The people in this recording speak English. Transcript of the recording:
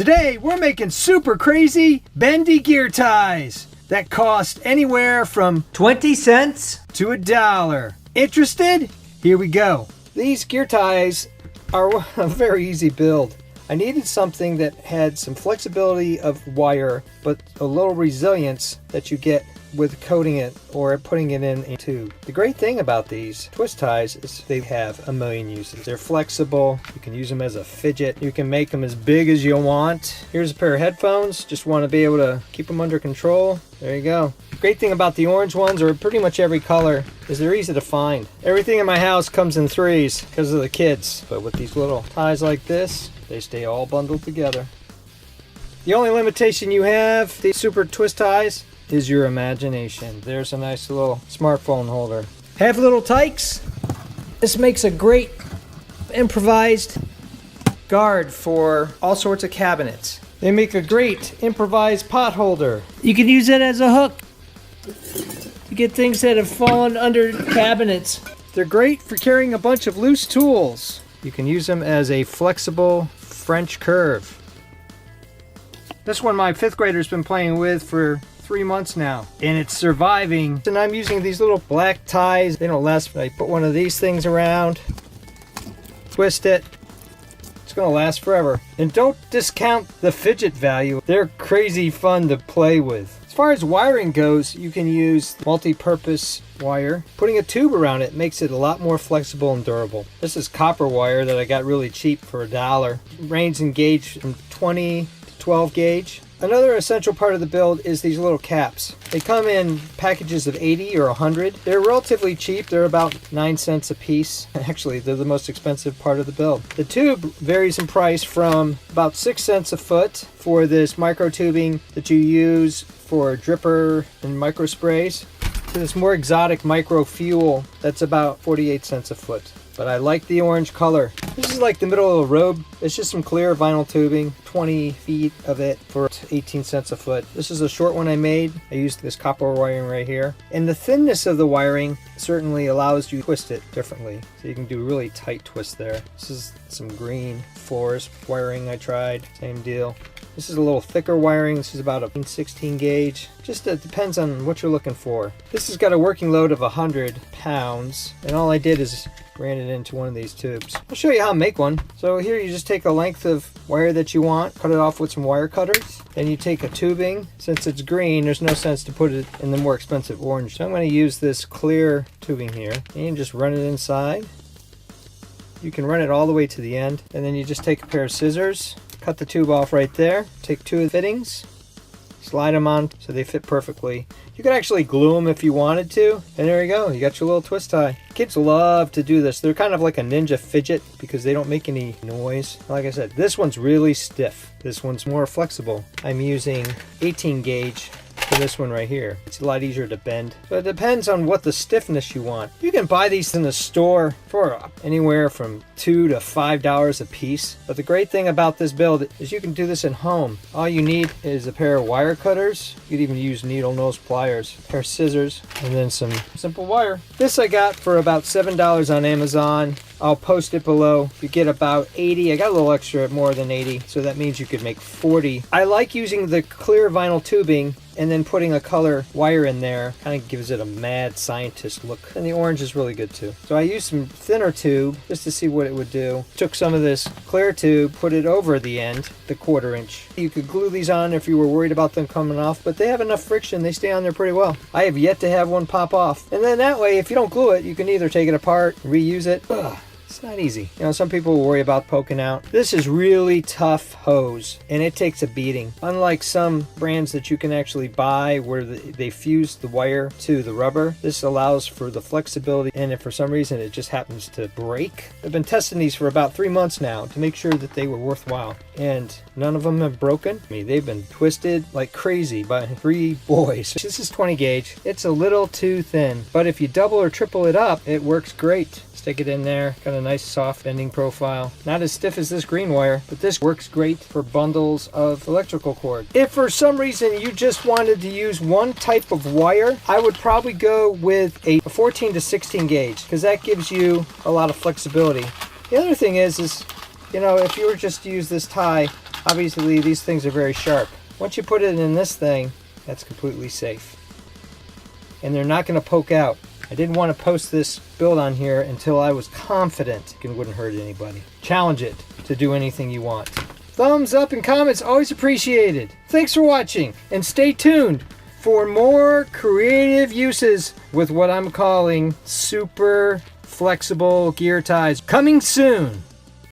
Today we're making super crazy bendy gear ties that cost anywhere from 20 cents to $1. Interested? Here we go. These gear ties are a very easy build. I needed something that had some flexibility of wire, but a little resilience that you get with coating it or putting it in a tube. The great thing about these twist ties is they have a million uses. They're flexible. You can use them as a fidget. You can make them as big as you want. Here's a pair of headphones. Just want to be able to keep them under control. There you go. The great thing about the orange ones, or pretty much every color, is they're easy to find. Everything in my house comes in threes because of the kids. But with these little ties like this, they stay all bundled together. The only limitation you have, these super twist ties, is your imagination. There's a nice little smartphone holder. Have little tykes. This makes a great improvised guard for all sorts of cabinets. They make a great improvised pot holder. You can use it as a hook to get things that have fallen under cabinets. They're great for carrying a bunch of loose tools. You can use them as a flexible French curve. This one my 5th grader's been playing with for 3 months now, and it's surviving. And I'm using these little black ties. They don't last, but I put one of these things around, twist it. It's gonna last forever. And don't discount the fidget value. They're crazy fun to play with. As far as wiring goes, you can use multi-purpose wire. Putting a tube around it makes it a lot more flexible and durable. This is copper wire that I got really cheap for $1. Range in gauge from 20 to 12 gauge. Another essential part of the build is these little caps. They come in packages of 80 or 100. They're relatively cheap. They're about 9 cents a piece. Actually, they're the most expensive part of the build. The tube varies in price from about 6 cents a foot for this micro tubing that you use for dripper and micro sprays, to this more exotic micro fuel that's about 48 cents a foot. But I like the orange color. This is like the middle of the road. It's just some clear vinyl tubing, 20 feet of it for 18 cents a foot. This is a short one I made. I used this copper wiring right here. And the thinness of the wiring certainly allows you to twist it differently. So you can do really tight twists there. This is some green floors wiring I tried. Same deal. This is a little thicker wiring. This is about a 16 gauge. Just depends on what you're looking for. This has got a working load of 100 pounds. And all I did is ran it into one of these tubes. I'll show you how to make one. So here you just take a length of wire that you want, cut it off with some wire cutters. Then you take a tubing. Since it's green, there's no sense to put it in the more expensive orange. So I'm going to use this clear tubing here and just run it inside. You can run it all the way to the end. And then you just take a pair of scissors, cut the tube off right there. Take 2 of the fittings, slide them on so they fit perfectly. You could actually glue them if you wanted to. And there you go. You got your little twist tie. Kids love to do this. They're kind of like a ninja fidget because they don't make any noise. Like I said, this one's really stiff. This one's more flexible. I'm using 18 gauge for this one right here. It's a lot easier to bend. So it depends on what the stiffness you want. You can buy these in the store for anywhere from $2 to $5 a piece. But the great thing about this build is you can do this at home. All you need is a pair of wire cutters. You could even use needle nose pliers, a pair of scissors, and then some simple wire. This I got for about $7 on Amazon. I'll post it below. You get about 80. I got a little extra, more than 80, so that means you could make 40. I like using the clear vinyl tubing and then putting a color wire in there. Kind of gives it a mad scientist look. And the orange is really good too. So I used some thinner tube just to see what it would do. Took some of this clear tube, put it over the end, the 1/4 inch. You could glue these on if you were worried about them coming off, but they have enough friction. They stay on there pretty well. I have yet to have one pop off. And then that way, if you don't glue it, you can either take it apart, reuse it. It's not easy. You know, some people worry about poking out. This is really tough hose, and it takes a beating. Unlike some brands that you can actually buy where they fuse the wire to the rubber, this allows for the flexibility, and if for some reason it just happens to break. I've been testing these for about 3 months now to make sure that they were worthwhile, and none of them have broken. I mean, they've been twisted like crazy by 3 boys. This is 20 gauge. It's a little too thin, but if you double or triple it up, it works great. Stick it in there, got a nice soft bending profile. Not as stiff as this green wire, but this works great for bundles of electrical cord. If for some reason you just wanted to use one type of wire, I would probably go with a 14 to 16 gauge because that gives you a lot of flexibility. The other thing is, you know, if you were just to use this tie, Obviously, these things are very sharp. Once you put it in this thing, that's completely safe. And they're not going to poke out. I didn't want to post this build on here until I was confident it wouldn't hurt anybody. Challenge it to do anything you want. Thumbs up and comments, always appreciated. Thanks for watching, and stay tuned for more creative uses with what I'm calling super flexible gear ties coming soon.